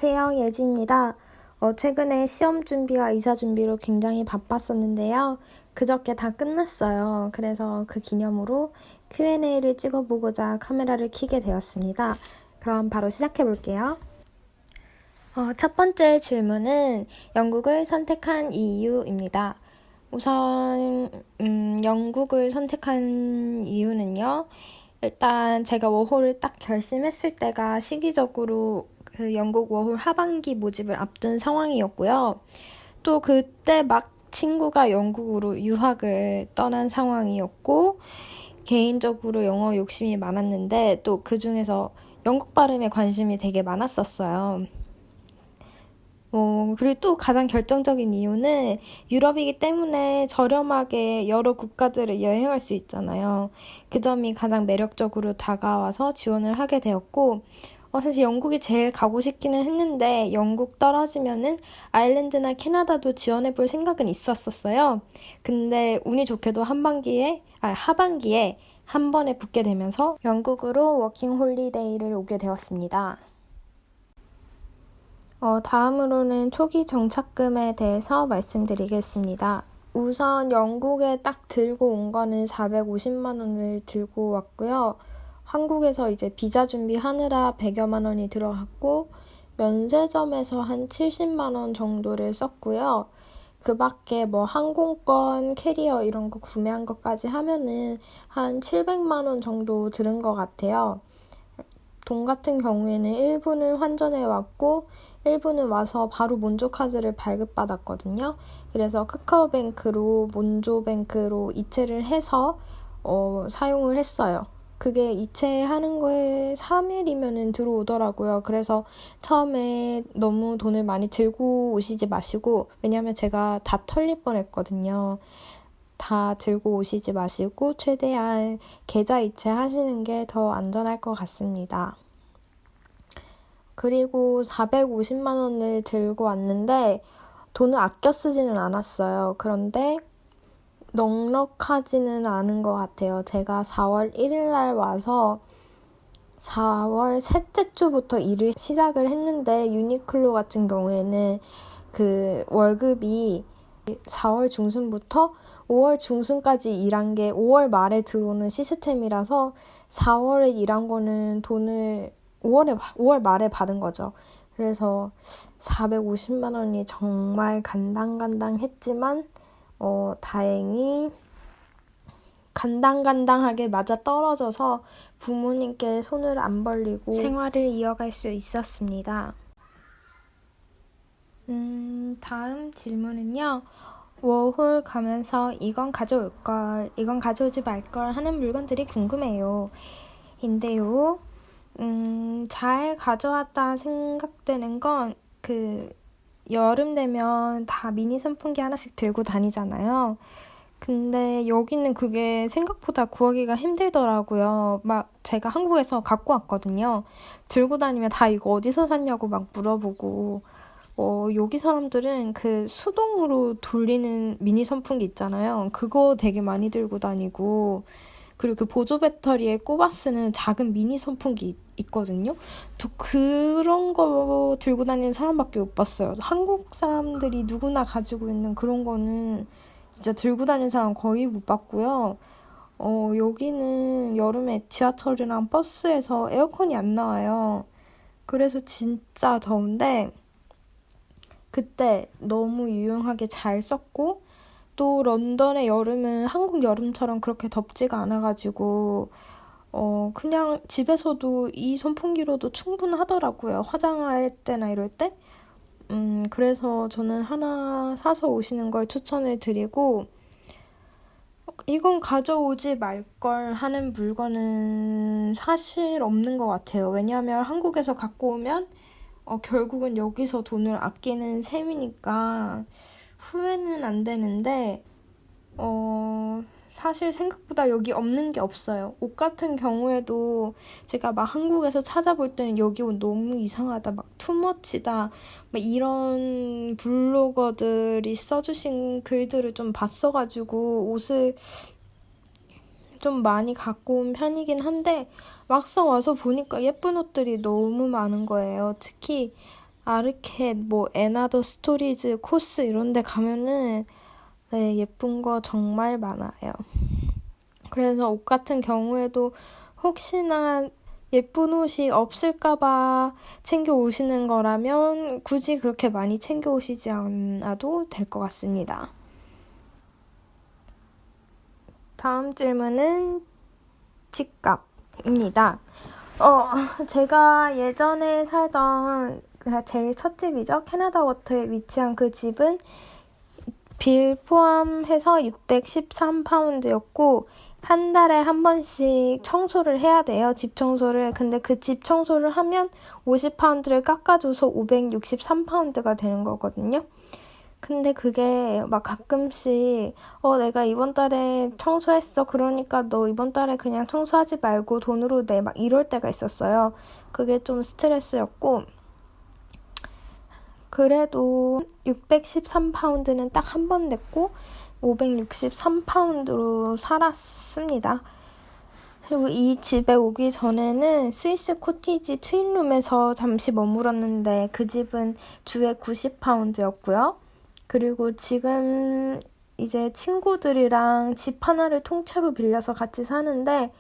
안녕하세요. 예지입니다. 최근에 시험 준비와 이사 준비로 굉장히 바빴었는데요. 그저께 다 끝났어요. 그래서 그 기념으로 Q&A를 찍어보고자 카메라를 켜게 되었습니다. 그럼 바로 시작해 볼게요. 첫 번째 질문은 영국을 선택한 이유입니다. 우선 영국을 선택한 이유는요. 일단 제가 워홀을 딱 결심했을 때가 시기적으로 그 영국 워홀 하반기 모집을 앞둔 상황이었고요. 또 그때 막 친구가 영국으로 유학을 떠난 상황이었고, 개인적으로 영어 욕심이 많았는데 또 그 중에서 영국 발음에 관심이 되게 많았었어요. 그리고 또 가장 결정적인 이유는 유럽이기 때문에 저렴하게 여러 국가들을 여행할 수 있잖아요. 그 점이 가장 매력적으로 다가와서 지원을 하게 되었고, 사실 영국이 제일 가고 싶기는 했는데 영국 떨어지면은 아일랜드나 캐나다도 지원해 볼 생각은 있었어요. 근데 운이 좋게도 하반기에 한 번에 붙게 되면서 영국으로 워킹 홀리데이를 오게 되었습니다. 다음으로는 초기 정착금에 대해서 말씀드리겠습니다. 우선 영국에 딱 들고 온 거는 450만 원을 들고 왔고요. 한국에서 이제 비자 준비하느라 100여만 원이 들어갔고, 면세점에서 한 70만 원 정도를 썼고요. 그 밖에 뭐 항공권, 캐리어 이런 거 구매한 것까지 하면은 한 700만 원 정도 들은 것 같아요. 돈 같은 경우에는 일부는 환전해 왔고 일부는 와서 바로 몬조카드를 발급받았거든요. 그래서 카카오뱅크로 몬조뱅크로 이체를 해서 사용을 했어요. 그게 이체하는 거에 3일이면은 들어오더라고요. 그래서 처음에 너무 돈을 많이 들고 오시지 마시고, 왜냐면 제가 다 털릴 뻔했거든요. 다 들고 오시지 마시고 최대한 계좌 이체하시는 게 더 안전할 것 같습니다. 그리고 450만 원을 들고 왔는데 돈을 아껴 쓰지는 않았어요. 그런데 넉넉하지는 않은 것 같아요. 제가 4월 1일 날 와서 4월 셋째 주부터 일을 시작을 했는데, 유니클로 같은 경우에는 그 월급이 4월 중순부터 5월 중순까지 일한 게 5월 말에 들어오는 시스템이라서 4월에 일한 거는 돈을 5월 말에 받은 거죠. 그래서 450만 원이 정말 간당간당했지만 다행히 간당간당하게 맞아떨어져서 부모님께 손을 안 벌리고 생활을 이어갈 수 있었습니다. 다음 질문은요. 워홀 가면서 이건 가져올 걸, 이건 가져오지 말 걸 하는 물건들이 궁금해요. 인데요. 잘 가져왔다 생각되는 건 여름 되면 다 미니 선풍기 하나씩 들고 다니잖아요. 근데 여기는 그게 생각보다 구하기가 힘들더라고요. 막 제가 한국에서 갖고 왔거든요. 들고 다니면 다 이거 어디서 샀냐고 막 물어보고, 여기 사람들은 그 수동으로 돌리는 미니 선풍기 있잖아요. 그거 되게 많이 들고 다니고, 그리고 그 보조 배터리에 꼽아 쓰는 작은 미니 선풍기 있거든요. 저 그런 거 들고 다니는 사람밖에 못 봤어요. 한국 사람들이 누구나 가지고 있는 그런 거는 진짜 들고 다니는 사람 거의 못 봤고요. 여기는 여름에 지하철이랑 버스에서 에어컨이 안 나와요. 그래서 진짜 더운데 그때 너무 유용하게 잘 썼고, 또 런던의 여름은 한국 여름처럼 그렇게 덥지가 않아가지고 그냥 집에서도 이 선풍기로도 충분하더라고요. 화장할 때나 이럴 때. 그래서 저는 하나 사서 오시는 걸 추천을 드리고, 이건 가져오지 말 걸 하는 물건은 사실 없는 것 같아요. 왜냐하면 한국에서 갖고 오면 결국은 여기서 돈을 아끼는 셈이니까 후회는 안 되는데, 사실 생각보다 여기 없는 게 없어요. 옷 같은 경우에도 제가 막 한국에서 찾아볼 때는 여기 옷 너무 이상하다, 막 투머치다, 막 이런 블로거들이 써주신 글들을 좀 봤어가지고 옷을 좀 많이 갖고 온 편이긴 한데, 막상 와서 보니까 예쁜 옷들이 너무 많은 거예요. 특히 아르켓, 뭐 에나더 스토리즈, 코스 이런 데 가면은 네, 예쁜 거 정말 많아요. 그래서 옷 같은 경우에도 혹시나 예쁜 옷이 없을까봐 챙겨 오시는 거라면 굳이 그렇게 많이 챙겨 오시지 않아도 될 것 같습니다. 다음 질문은 집값입니다. 제가 예전에 살던 제일 첫 집이죠. 캐나다 워터에 위치한 그 집은 빌 포함해서 613파운드였고 한 달에 한 번씩 청소를 해야 돼요. 집 청소를. 근데 그 집 청소를 하면 50파운드를 깎아줘서 563파운드가 되는 거거든요. 근데 그게 막 가끔씩 내가 이번 달에 청소했어. 그러니까 너 이번 달에 그냥 청소하지 말고 돈으로 내. 막 이럴 때가 있었어요. 그게 좀 스트레스였고 그래도 613파운드는 딱 한 번 냈고 563파운드로 살았습니다. 그리고 이 집에 오기 전에는 스위스 코티지 트윈룸에서 잠시 머물었는데 그 집은 주에 90파운드였고요. 그리고 지금 이제 친구들이랑 집 하나를 통째로 빌려서 같이 사는데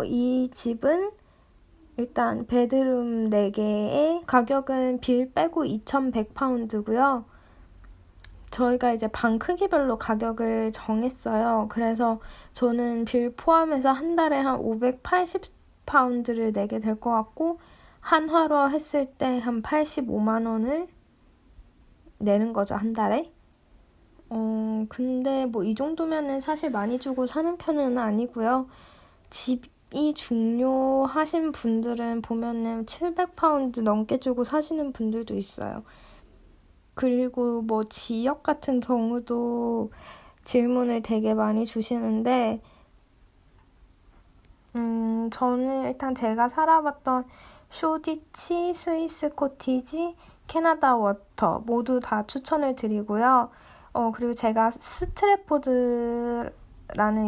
이 집은 일단 베드룸 4개에 가격은 빌 빼고 2,100파운드고요. 저희가 이제 방 크기별로 가격을 정했어요. 그래서 저는 빌 포함해서 한 달에 한 580파운드를 내게 될 것 같고 한화로 했을 때 한 85만 원을 내는 거죠, 한 달에. 근데 뭐 이 정도면은 사실 많이 주고 사는 편은 아니고요. 집이 중요하신 분들은 보면은 700파운드 넘게 주고 사시는 분들도 있어요. 그리고 뭐 지역 같은 경우도 질문을 되게 많이 주시는데 저는 일단 제가 살아봤던 쇼디치, 스위스 코티지, 캐나다 워터 모두 다 추천을 드리고요. 그리고 제가 스트래포드라는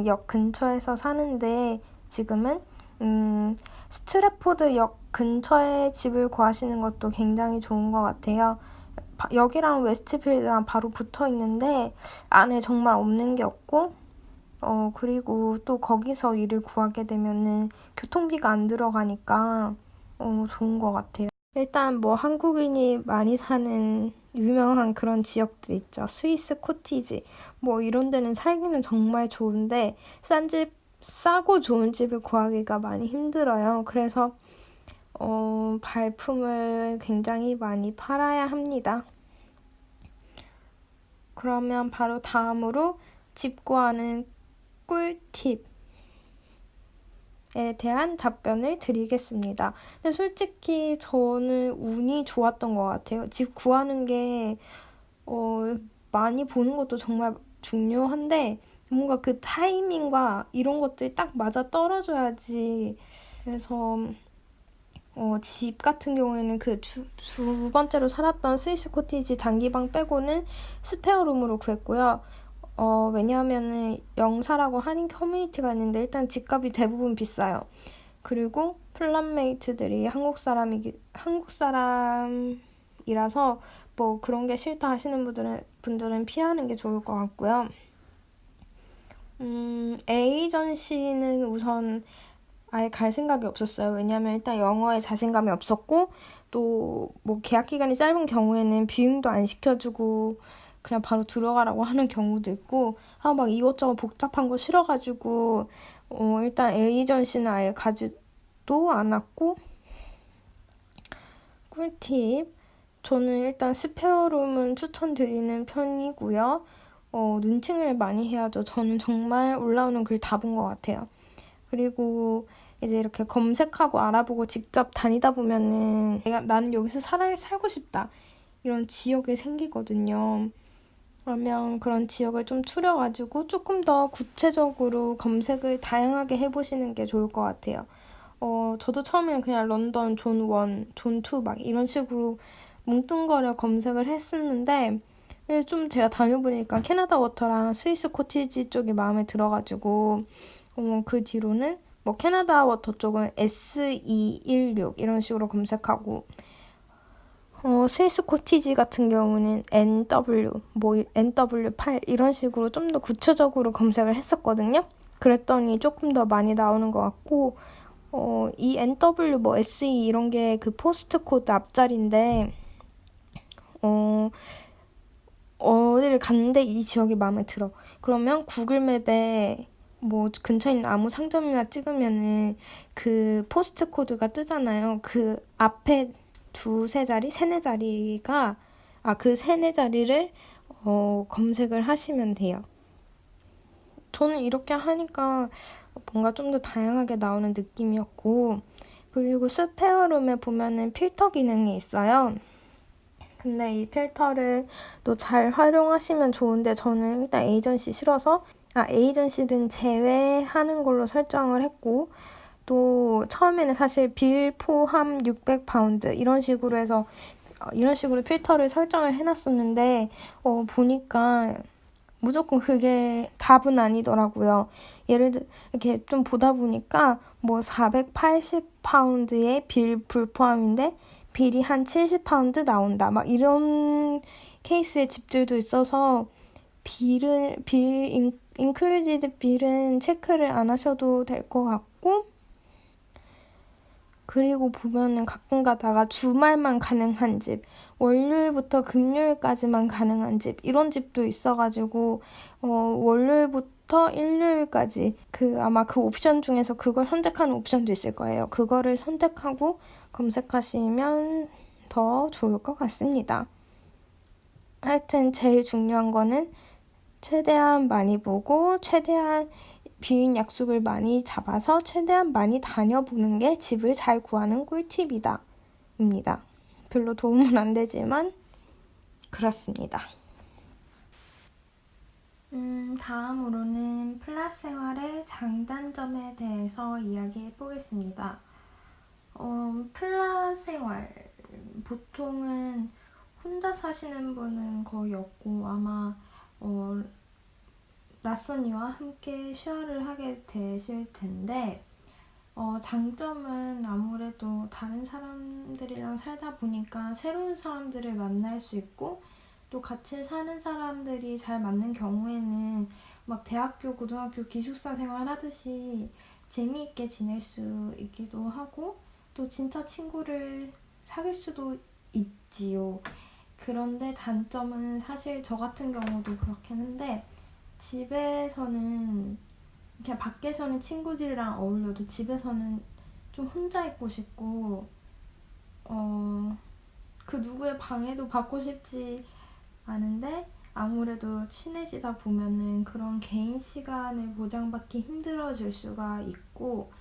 역 근처에서 사는데 지금은 스트래포드 역 근처에 집을 구하시는 것도 굉장히 좋은 것 같아요. 여기랑 웨스트필드랑 바로 붙어 있는데 안에 정말 없는 게 없고 그리고 또 거기서 일을 구하게 되면은 교통비가 안 들어가니까 좋은 것 같아요. 일단 뭐 한국인이 많이 사는 유명한 그런 지역들 있죠. 스위스 코티지 뭐 이런 데는 살기는 정말 좋은데 싸고 좋은 집을 구하기가 많이 힘들어요. 그래서 발품을 굉장히 많이 팔아야 합니다. 그러면 바로 다음으로 집 구하는 꿀팁에 대한 답변을 드리겠습니다. 근데 솔직히 저는 운이 좋았던 것 같아요. 집 구하는 게 많이 보는 것도 정말 중요한데 뭔가 그 타이밍과 이런 것들이 딱 맞아 떨어져야지. 그래서 집 같은 경우에는 그 두 번째로 살았던 스위스 코티지 단기방 빼고는 스페어룸으로 구했고요. 왜냐하면은 영사라고 한인 커뮤니티가 있는데 일단 집값이 대부분 비싸요. 그리고 플랫메이트들이 한국 사람이라서 뭐 그런 게 싫다 하시는 분들은 피하는 게 좋을 것 같고요. 에이전시는 우선 아예 갈 생각이 없었어요. 왜냐면 일단 영어에 자신감이 없었고 또 뭐 계약 기간이 짧은 경우에는 뷰잉도 안 시켜주고 그냥 바로 들어가라고 하는 경우도 있고 막 이것저것 복잡한 거 싫어가지고 일단 에이전시는 아예 가지도 않았고 꿀팁 저는 일단 스페어룸은 추천드리는 편이고요. 눈팅을 많이 해야죠. 저는 정말 올라오는 글 다 본 것 같아요. 그리고 이제 이렇게 검색하고 알아보고 직접 다니다 보면은 나는 여기서 살고 싶다 이런 지역이 생기거든요. 그러면 그런 지역을 좀 추려가지고 조금 더 구체적으로 검색을 다양하게 해보시는 게 좋을 것 같아요. 저도 처음에는 그냥 런던 존 1, 존 2 막 이런 식으로 뭉뚱거려 검색을 했었는데 좀 제가 다녀보니까 캐나다 워터랑 스위스 코티지 쪽이 마음에 들어가지고 그 뒤로는 뭐 캐나다 워터 쪽은 S216 이런 식으로 검색하고 스위스 코티지 같은 경우는 NW8 이런 식으로 좀 더 구체적으로 검색을 했었거든요. 그랬더니 조금 더 많이 나오는 것 같고, 이 NW SE 이런 게 그 포스트 코드 앞자리인데, 어디를 갔는데 이 지역이 마음에 들어. 그러면 구글맵에 뭐 근처에 있는 아무 상점이나 찍으면은 그 포스트 코드가 뜨잖아요. 그 앞에 두세 자리, 세네 자리가 그 세네 자리를 검색을 하시면 돼요. 저는 이렇게 하니까 뭔가 좀 더 다양하게 나오는 느낌이었고, 그리고 스페어룸에 보면은 필터 기능이 있어요. 근데 이 필터를 또 잘 활용하시면 좋은데 저는 일단 에이전시 싫어서 에이전시는 제외하는 걸로 설정을 했고, 또 처음에는 사실 빌 포함 600파운드 이런 식으로 해서 이런 식으로 필터를 설정을 해놨었는데 보니까 무조건 그게 답은 아니더라고요. 예를 들어 이렇게 좀 보다 보니까 뭐 480파운드의 빌 불포함인데 빌이 한 70파운드 나온다. 막 이런 케이스의 집들도 있어서 인클루디드 빌은 체크를 안 하셔도 될 것 같고, 그리고 보면은 가끔 가다가 주말만 가능한 집, 월요일부터 금요일까지만 가능한 집, 이런 집도 있어가지고, 월요일부터 일요일까지, 아마 그 옵션 중에서 그걸 선택하는 옵션도 있을 거예요. 그거를 선택하고 검색하시면 더 좋을 것 같습니다. 하여튼 제일 중요한 거는 최대한 많이 보고, 최대한 비인 약속을 많이 잡아서 최대한 많이 다녀보는 게 집을 잘 구하는 꿀팁이다. 입니다. 별로 도움은 안 되지만 그렇습니다. 다음으로는 플랫 생활의 장단점에 대해서 이야기해 보겠습니다. 플랫 생활 보통은 혼자 사시는 분은 거의 없고 아마 낯선 이와 함께 쉐어를 하게 되실 텐데 장점은 아무래도 다른 사람들이랑 살다 보니까 새로운 사람들을 만날 수 있고 또 같이 사는 사람들이 잘 맞는 경우에는 막 대학교, 고등학교 기숙사 생활 하듯이 재미있게 지낼 수 있기도 하고 또 진짜 친구를 사귈 수도 있지요. 그런데 단점은 사실 저 같은 경우도 그렇긴 한데 집에서는 그냥 밖에서는 친구들이랑 어울려도 집에서는 좀 혼자 있고 싶고 그 누구의 방해도 받고 싶지 않은데 아무래도 친해지다 보면은 그런 개인 시간을 보장받기 힘들어질 수가 있고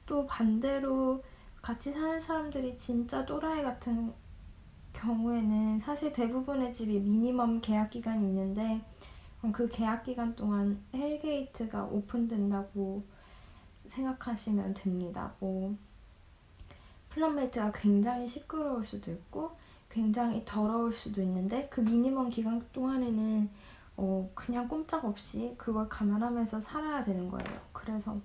또 반대로 같이 사는 사람들이 진짜 또라이 같은 경우에는 사실 대부분의 집이 미니멈 계약 기간이 있는데 그 계약 기간 동안 헬게이트가 오픈된다고 생각하시면 됩니다. 플럼메이트가 굉장히 시끄러울 수도 있고 굉장히 더러울 수도 있는데 그 미니멈 기간 동안에는 그냥 꼼짝없이 그걸 감안하면서 살아야 되는 거예요. 그래서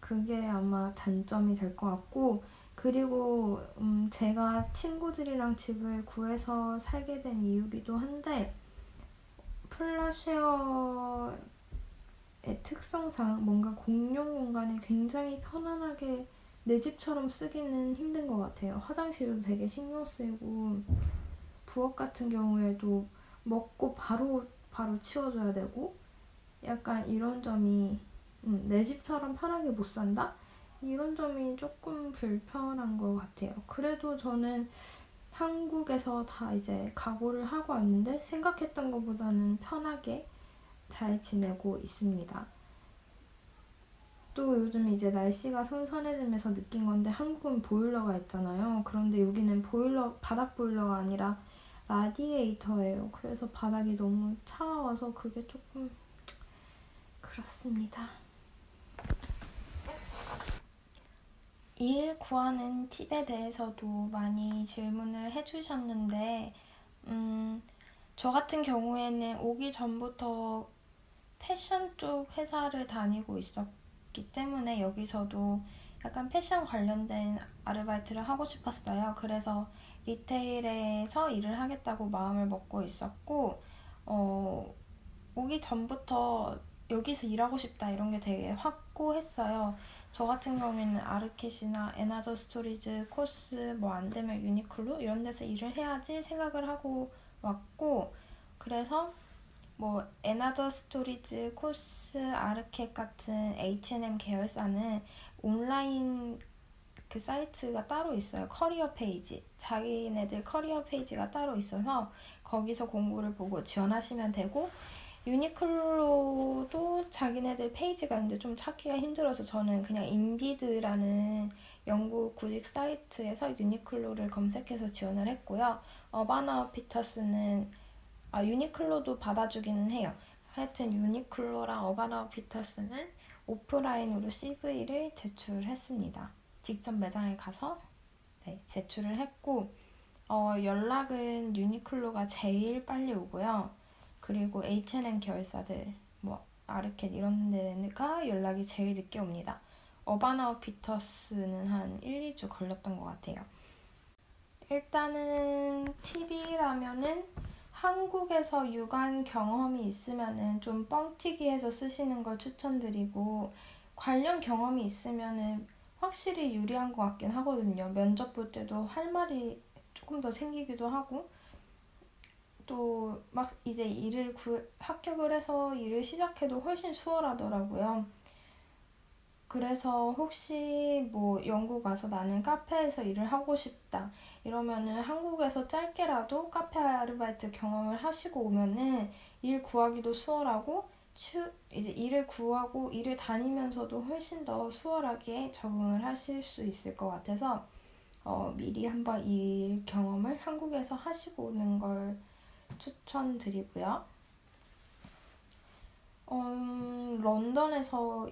그게 아마 단점이 될 것 같고 그리고 제가 친구들이랑 집을 구해서 살게 된 이유기도 한데 플랫쉐어의 특성상 뭔가 공용 공간을 굉장히 편안하게 내 집처럼 쓰기는 힘든 것 같아요. 화장실도 되게 신경 쓰이고 부엌 같은 경우에도 먹고 바로 치워줘야 되고 약간 이런 점이 내 집처럼 편하게 못 산다? 이런 점이 조금 불편한 것 같아요. 그래도 저는 한국에서 다 이제 각오를 하고 왔는데 생각했던 것보다는 편하게 잘 지내고 있습니다. 또 요즘 이제 날씨가 선선해지면서 느낀 건데 한국은 보일러가 있잖아요. 그런데 여기는 바닥 보일러가 아니라 라디에이터예요. 그래서 바닥이 너무 차가워서 그게 조금 그렇습니다. 일 구하는 팁에 대해서도 많이 질문을 해주셨는데 저 같은 경우에는 오기 전부터 패션 쪽 회사를 다니고 있었기 때문에 여기서도 약간 패션 관련된 아르바이트를 하고 싶었어요. 그래서 리테일에서 일을 하겠다고 마음을 먹고 있었고, 오기 전부터 여기서 일하고 싶다 이런 게 되게 확고했어요. 저 같은 경우에는 아르켓이나 에나더 스토리즈, 코스, 뭐 안 되면 유니클로 이런 데서 일을 해야지 생각을 하고 왔고, 그래서 뭐 에나더 스토리즈, 코스, 아르켓 같은 H&M 계열사는 온라인 그 사이트가 따로 있어요. 커리어 페이지. 자기네들 커리어 페이지가 따로 있어서 거기서 공고를 보고 지원하시면 되고, 유니클로도 자기네들 페이지가 있는데 좀 찾기가 힘들어서 저는 그냥 인디드라는 영국 구직 사이트에서 유니클로를 검색해서 지원을 했고요. 어바나 피터스는 유니클로도 받아주기는 해요. 하여튼 유니클로랑 어바나 피터스는 오프라인으로 CV를 제출했습니다. 직접 매장에 가서 제출을 했고, 연락은 유니클로가 제일 빨리 오고요. 그리고 H&M 계열사들, 뭐 아르켓 이런 데가 연락이 제일 늦게 옵니다. 어바나 피터스는 한 1, 2주 걸렸던 것 같아요. 일단은 팁이라면은 한국에서 유관 경험이 있으면은 좀 뻥튀기해서 쓰시는 걸 추천드리고, 관련 경험이 있으면은 확실히 유리한 것 같긴 하거든요. 면접 볼 때도 할 말이 조금 더 생기기도 하고, 또 막 이제 합격을 해서 일을 시작해도 훨씬 수월하더라고요. 그래서 혹시 뭐 영국 와서 나는 카페에서 일을 하고 싶다 이러면은 한국에서 짧게라도 카페 아르바이트 경험을 하시고 오면은 일 구하기도 수월하고, 이제 일을 구하고 일을 다니면서도 훨씬 더 수월하게 적응을 하실 수 있을 것 같아서 미리 한번 일 경험을 한국에서 하시고 오는 걸 추천드리고요. 런던에서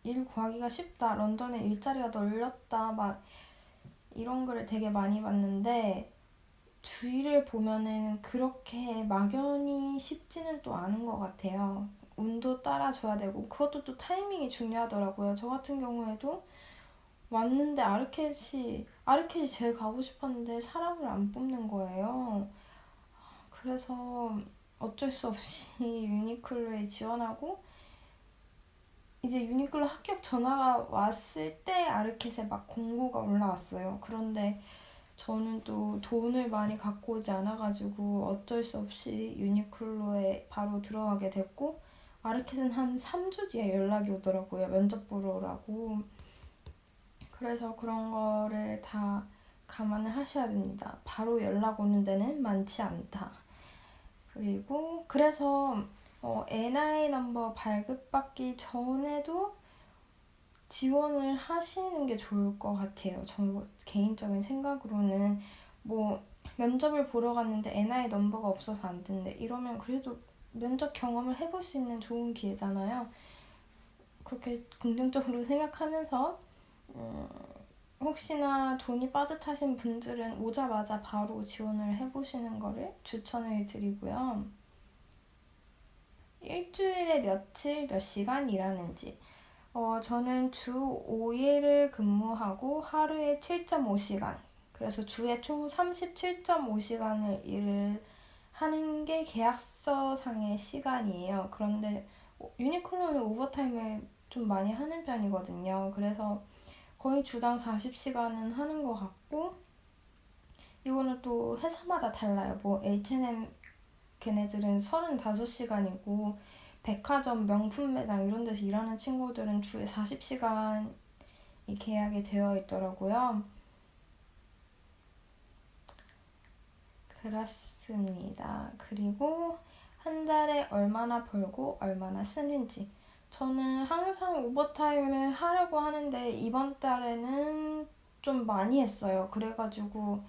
일 구하기가 쉽다, 런던에 일자리가 널렸다, 막 이런 글을 되게 많이 봤는데, 주위를 보면은 그렇게 막연히 쉽지는 또 않은 것 같아요. 운도 따라줘야 되고, 그것도 또 타이밍이 중요하더라고요. 저 같은 경우에도 왔는데 아르켓이 제일 가고 싶었는데 사람을 안 뽑는 거예요. 그래서 어쩔 수 없이 유니클로에 지원하고, 이제 유니클로 합격 전화가 왔을 때 아르켓에 막 공고가 올라왔어요. 그런데 저는 또 돈을 많이 갖고 오지 않아가지고 어쩔 수 없이 유니클로에 바로 들어가게 됐고, 아르켓은 한 3주 뒤에 연락이 오더라고요. 면접 보러 오라고. 그래서 그런 거를 다 감안을 하셔야 됩니다. 바로 연락 오는 데는 많지 않다. 그리고 그래서 NI 넘버 발급받기 전에도 지원을 하시는 게 좋을 것 같아요. 저 개인적인 생각으로는 뭐 면접을 보러 갔는데 NI 넘버가 없어서 안 된대 이러면 그래도 면접 경험을 해볼 수 있는 좋은 기회잖아요. 그렇게 긍정적으로 생각하면서 혹시나 돈이 빠듯하신 분들은 오자마자 바로 지원을 해보시는 거를 추천을 드리고요. 일주일에 며칠 몇 시간 일하는지, 저는 주 5일을 근무하고 하루에 7.5시간, 그래서 주에 총 37.5시간을 일을 하는 게 계약서상의 시간이에요. 그런데 유니클로는 오버타임을 좀 많이 하는 편이거든요. 그래서 거의 주당 40시간은 하는 것 같고, 이거는 또 회사마다 달라요. 뭐 H&M 걔네들은 35시간이고, 백화점, 명품 매장 이런 데서 일하는 친구들은 주에 40시간이 계약이 되어 있더라고요. 그렇습니다. 그리고 한 달에 얼마나 벌고 얼마나 쓰는지. 저는 항상 오버타임을 하려고 하는데 이번 달에는 좀 많이 했어요. 그래가지고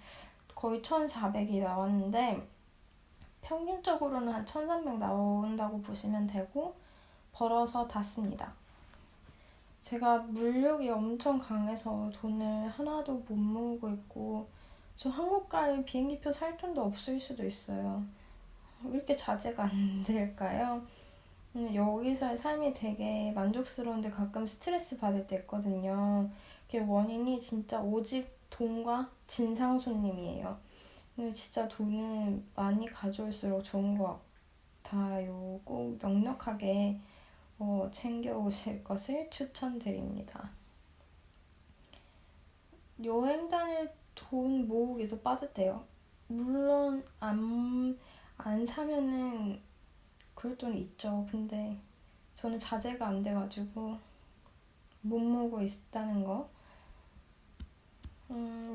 거의 1,400이 나왔는데, 평균적으로는 한 1,300 나온다고 보시면 되고, 벌어서 다 씁니다. 제가 물욕이 엄청 강해서 돈을 하나도 못 모으고 있고, 저 한국 갈 비행기표 살 돈도 없을 수도 있어요. 왜 이렇게 자제가 안 될까요? 여기서의 삶이 되게 만족스러운데 가끔 스트레스 받을 때 있거든요. 그게 원인이 진짜 오직 돈과 진상 손님이에요. 근데 진짜 돈은 많이 가져올수록 좋은 것 같아요. 꼭 넉넉하게 챙겨오실 것을 추천드립니다. 여행 다닐 돈 모으기도 빠듯해요. 물론 안 사면은 그럴 돈이 있죠. 근데 저는 자제가 안 돼가지고 못 모으고 있다는 거.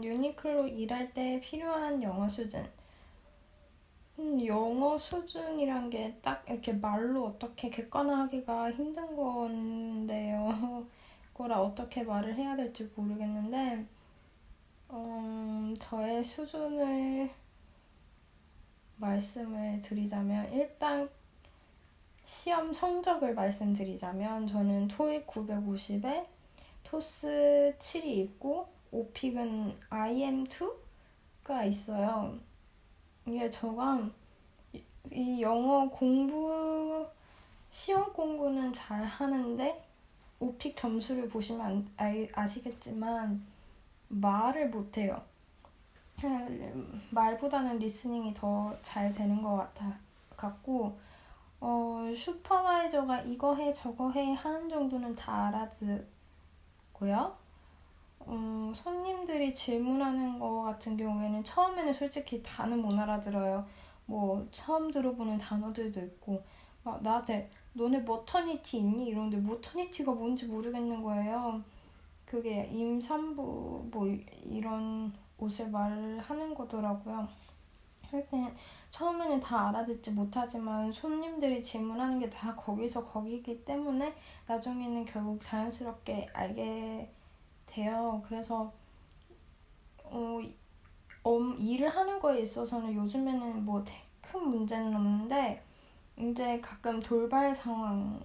유니클로 일할 때 필요한 영어 수준. 영어 수준이란 게 딱 이렇게 말로 어떻게 객관화하기가 힘든 건데요. 그거라 어떻게 말을 해야 될지 모르겠는데, 저의 수준을 말씀을 드리자면, 일단 시험 성적을 말씀드리자면, 저는 토익 950에 토스 7이 있고, 오픽은 IM2가 있어요. 이게 저가 이 영어 공부, 시험 공부는 잘 하는데, 오픽 점수를 보시면 아시겠지만, 말을 못해요. 말보다는 리스닝이 더 잘 되는 것 같고, 슈퍼바이저가 이거 해 저거 해 하는 정도는 다 알아듣고요. 손님들이 질문하는 거 같은 경우에는 처음에는 솔직히 다는 못 알아들어요. 뭐 처음 들어보는 단어들도 있고 막 나한테 너네 머터니티 있니? 이러는데 머터니티가 뭔지 모르겠는 거예요. 그게 임산부 뭐 이런 옷을 말하는 거더라고요. 하여튼 처음에는 다 알아듣지 못하지만 손님들이 질문하는 게 다 거기서 거기기 때문에 나중에는 결국 자연스럽게 알게 돼요. 그래서 일을 하는 거에 있어서는 요즘에는 뭐 큰 문제는 없는데 이제 가끔 돌발 상황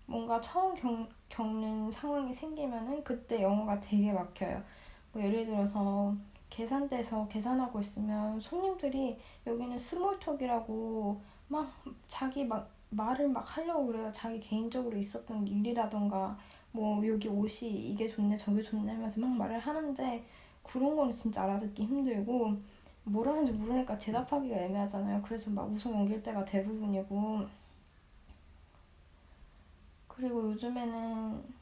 뭔가 처음 겪는 상황이 생기면은 그때 영어가 되게 막혀요. 뭐 예를 들어서 계산대에서 계산하고 있으면 손님들이 여기는 스몰톡이라고 막 자기 막 말을 막 하려고 그래요. 자기 개인적으로 있었던 일이라던가 뭐 여기 옷이 이게 좋네 저게 좋네 하면서 막 말을 하는데 그런 거는 진짜 알아듣기 힘들고 뭘 하는지 모르니까 대답하기가 애매하잖아요. 그래서 막 웃음 넘길 때가 대부분이고 그리고 요즘에는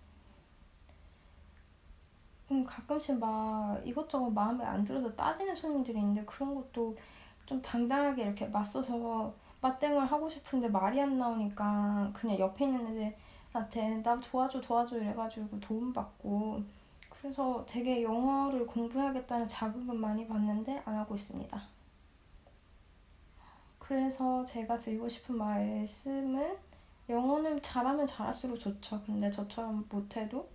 가끔씩 막 이것저것 마음에 안 들어서 따지는 손님들이 있는데 그런 것도 좀 당당하게 이렇게 맞서서 맞대응을 하고 싶은데 말이 안 나오니까 그냥 옆에 있는 애들한테 나 도와줘 이래가지고 도움받고 그래서 되게 영어를 공부해야겠다는 자극은 많이 받는데 안 하고 있습니다. 그래서 제가 드리고 싶은 말씀은 영어는 잘하면 잘할수록 좋죠. 근데 저처럼 못해도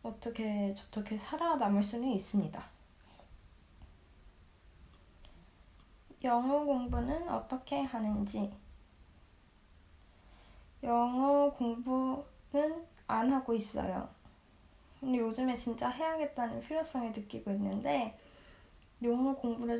어떻게 저렇게 살아남을 수는 있습니다. 영어 공부는 어떻게 하는지. 영어 공부는 안 하고 있어요. 근데 요즘에 진짜 해야겠다는 필요성을 느끼고 있는데 영어 공부를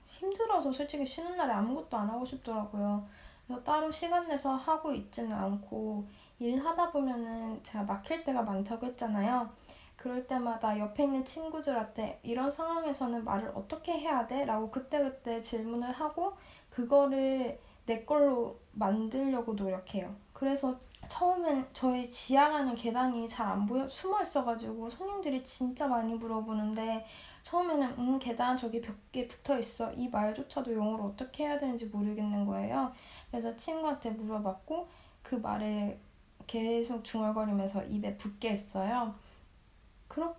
힘들어서 솔직히 쉬는 날에 아무것도 안 하고 싶더라고요. 그래서 따로 시간 내서 하고 있지는 않고 일하다 보면은 제가 막힐 때가 많다고 했잖아요. 그럴 때마다 옆에 있는 친구들한테 이런 상황에서는 말을 어떻게 해야 돼? 라고 그때그때 질문을 하고 그거를 내 걸로 만들려고 노력해요. 그래서 처음엔 저희 지하가는 계단이 잘 안 보여 숨어 있어가지고 손님들이 진짜 많이 물어보는데 처음에는 계단 저기 벽에 붙어 있어 이 말조차도 영어로 어떻게 해야 되는지 모르겠는 거예요. 그래서 친구한테 물어봤고 그 말을 계속 중얼거리면서 입에 붙게 했어요.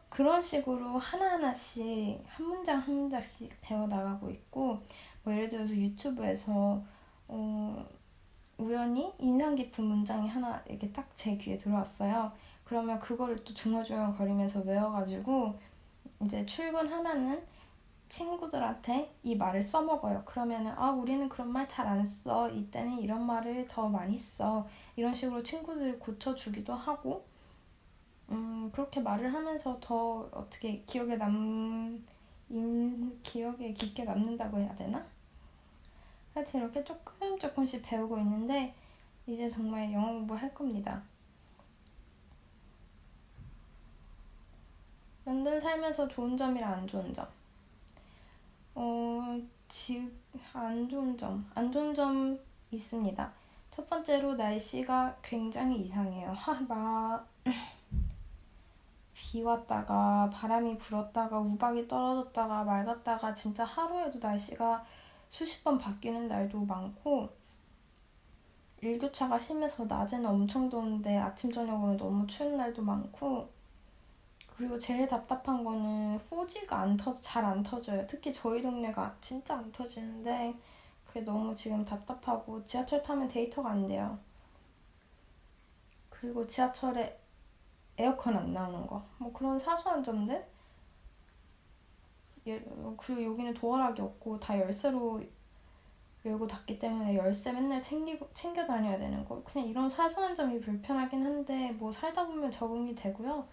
그런 식으로 하나하나씩 한 문장 한 문장씩 배워나가고 있고 뭐 예를 들어서 유튜브에서 우연히 인상 깊은 문장이 하나 이렇게 딱 제 귀에 들어왔어요. 그러면 그거를 또 중얼중얼 거리면서 외워가지고 이제 출근하면은 친구들한테 이 말을 써먹어요. 그러면은 우리는 그런 말 잘 안 써. 이때는 이런 말을 더 많이 써. 이런 식으로 친구들을 고쳐주기도 하고 그렇게 말을 하면서 더 어떻게 기억에 깊게 남는다고 해야 되나? 하여튼 이렇게 조금씩 배우고 있는데 이제 정말 영어 공부할 겁니다. 런던 살면서 좋은 점이랑 안 좋은 점. 안 좋은 점 있습니다. 첫 번째로 날씨가 굉장히 이상해요. 비 왔다가 바람이 불었다가 우박이 떨어졌다가 맑았다가 진짜 하루에도 날씨가 수십 번 바뀌는 날도 많고, 일교차가 심해서 낮에는 엄청 더운데 아침 저녁으로 너무 추운 날도 많고, 그리고 제일 답답한 거는 4G가 잘 안 터져요. 특히 저희 동네가 진짜 안 터지는데 그게 너무 지금 답답하고, 지하철 타면 데이터가 안 돼요. 그리고 지하철에 에어컨 안 나오는 거, 뭐 그런 사소한 점들. 그리고 여기는 도어락이 없고 다 열쇠로 열고 닫기 때문에 열쇠 맨날 챙겨 다녀야 되는 거. 그냥 이런 사소한 점이 불편하긴 한데 뭐 살다 보면 적응이 되고요.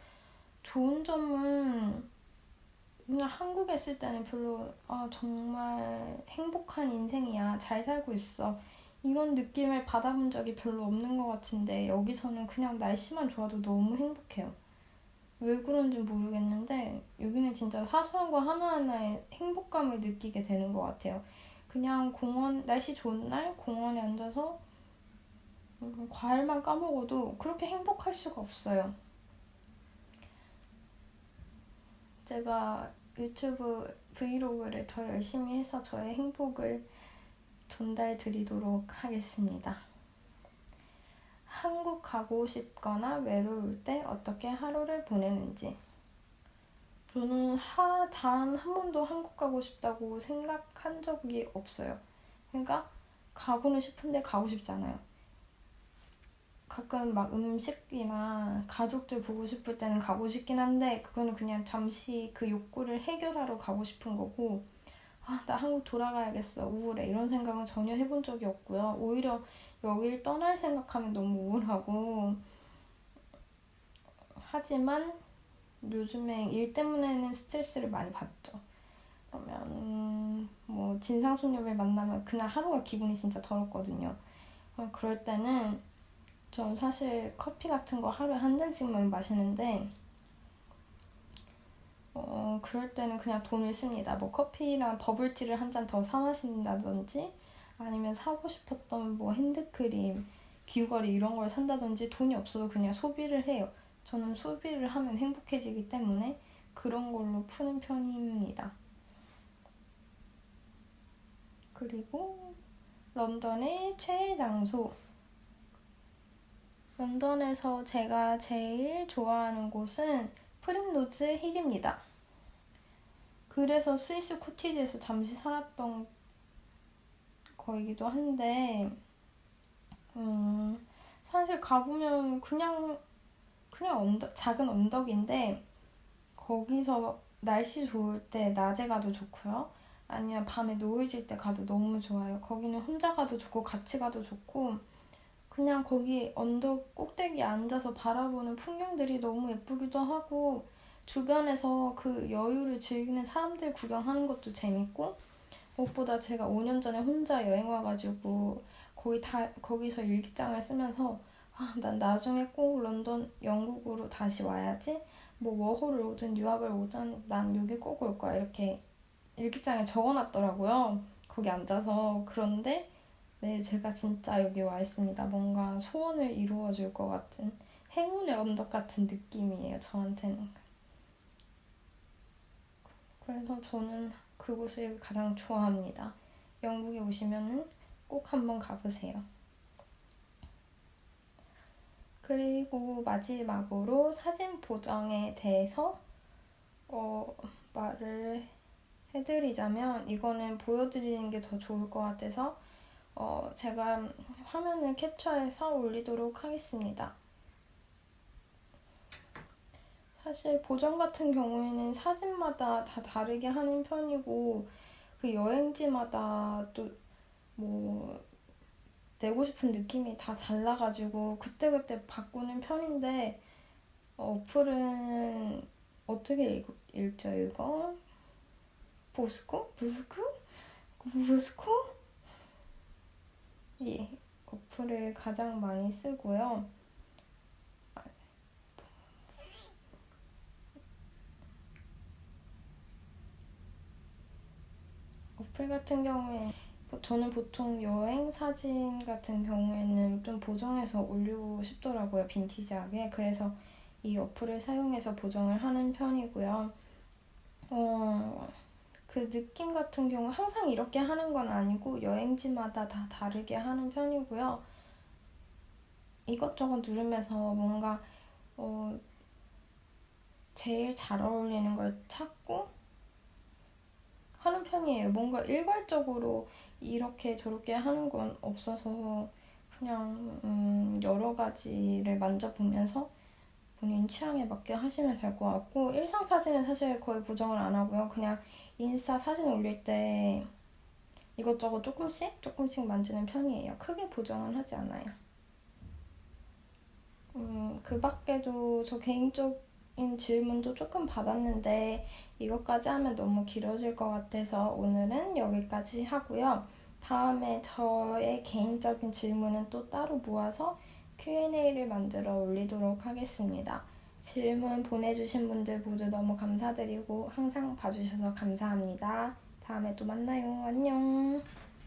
좋은 점은 그냥 한국에 있을 때는 별로 정말 행복한 인생이야, 잘 살고 있어, 이런 느낌을 받아본 적이 별로 없는 것 같은데, 여기서는 그냥 날씨만 좋아도 너무 행복해요. 왜 그런지 모르겠는데 여기는 진짜 사소한 거 하나하나에 행복감을 느끼게 되는 것 같아요. 그냥 날씨 좋은 날 공원에 앉아서 과일만 까먹어도 그렇게 행복할 수가 없어요. 제가 유튜브 브이로그를 더 열심히 해서 저의 행복을 전달 드리도록 하겠습니다. 한국 가고 싶거나 외로울 때 어떻게 하루를 보내는지. 저는 단 한 번도 한국 가고 싶다고 생각한 적이 없어요. 그러니까 가고는 싶은데 가고 싶지 않아요. 가끔 막 음식이나 가족들 보고 싶을 때는 가고 싶긴 한데, 그거는 그냥 잠시 그 욕구를 해결하러 가고 싶은 거고, 나 한국 돌아가야겠어, 우울해, 이런 생각은 전혀 해본 적이 없고요. 오히려 여길 떠날 생각하면 너무 우울하고, 하지만 요즘에 일 때문에는 스트레스를 많이 받죠. 그러면 뭐 진상소녀를 만나면 그날 하루가 기분이 진짜 더럽거든요. 그럴 때는 전 사실 커피 같은 거 하루에 한 잔씩만 마시는데, 그럴 때는 그냥 돈을 씁니다. 뭐 커피나 버블티를 한 잔 더 사 마신다든지, 아니면 사고 싶었던 뭐 핸드크림, 귀걸이 이런 걸 산다든지, 돈이 없어도 그냥 소비를 해요. 저는 소비를 하면 행복해지기 때문에 그런 걸로 푸는 편입니다. 그리고 런던의 최애 장소. 런던에서 제가 제일 좋아하는 곳은 프림로즈 힐입니다. 그래서 스위스 코티지에서 잠시 살았던 거이기도 한데, 사실 가보면 그냥 작은 언덕인데, 거기서 날씨 좋을 때 낮에 가도 좋고요. 아니면 밤에 노을 질 때 가도 너무 좋아요. 거기는 혼자 가도 좋고 같이 가도 좋고, 그냥 거기 언덕 꼭대기에 앉아서 바라보는 풍경들이 너무 예쁘기도 하고, 주변에서 그 여유를 즐기는 사람들 구경하는 것도 재밌고, 무엇보다 제가 5년 전에 혼자 여행 와가지고 거기서 일기장을 쓰면서, 난 나중에 꼭 런던, 영국으로 다시 와야지, 뭐 워홀을 오든 유학을 오든 난 여기 꼭 올 거야, 이렇게 일기장에 적어놨더라고요, 거기 앉아서. 그런데 네, 제가 진짜 여기 와 있습니다. 뭔가 소원을 이루어줄 것 같은 행운의 언덕 같은 느낌이에요, 저한테는. 그래서 저는 그곳을 가장 좋아합니다. 영국에 오시면은 꼭 한번 가보세요. 그리고 마지막으로 사진 보정에 대해서 말을 해드리자면, 이거는 보여드리는 게 더 좋을 것 같아서 제가 화면을 캡처해서 올리도록 하겠습니다. 사실 보정 같은 경우에는 사진마다 다 다르게 하는 편이고, 그 여행지마다 또 뭐 내고 싶은 느낌이 다 달라가지고 그때그때 바꾸는 편인데, 어플은 어떻게 읽죠, 이거? 보스코? 보스코? 예, 어플을 가장 많이 쓰고요. 어플 같은 경우에 저는 보통 여행 사진 같은 경우에는 좀 보정해서 올리고 싶더라고요, 빈티지하게. 그래서 이 어플을 사용해서 보정을 하는 편이고요. 그 느낌 같은 경우 항상 이렇게 하는 건 아니고 여행지마다 다 다르게 하는 편이고요. 이것저것 누르면서 뭔가 제일 잘 어울리는 걸 찾고 하는 편이에요. 뭔가 일괄적으로 이렇게 저렇게 하는 건 없어서 그냥 여러 가지를 만져보면서 본인 취향에 맞게 하시면 될 것 같고, 일상 사진은 사실 거의 보정을 안 하고요. 그냥 인스타 사진 올릴 때 이것저것 조금씩 만지는 편이에요. 크게 보정은 하지 않아요. 그 밖에도 저 개인적인 질문도 조금 받았는데 이것까지 하면 너무 길어질 것 같아서 오늘은 여기까지 하고요. 다음에 저의 개인적인 질문은 또 따로 모아서 Q&A를 만들어 올리도록 하겠습니다. 질문 보내주신 분들 모두 너무 감사드리고 항상 봐주셔서 감사합니다. 다음에 또 만나요. 안녕.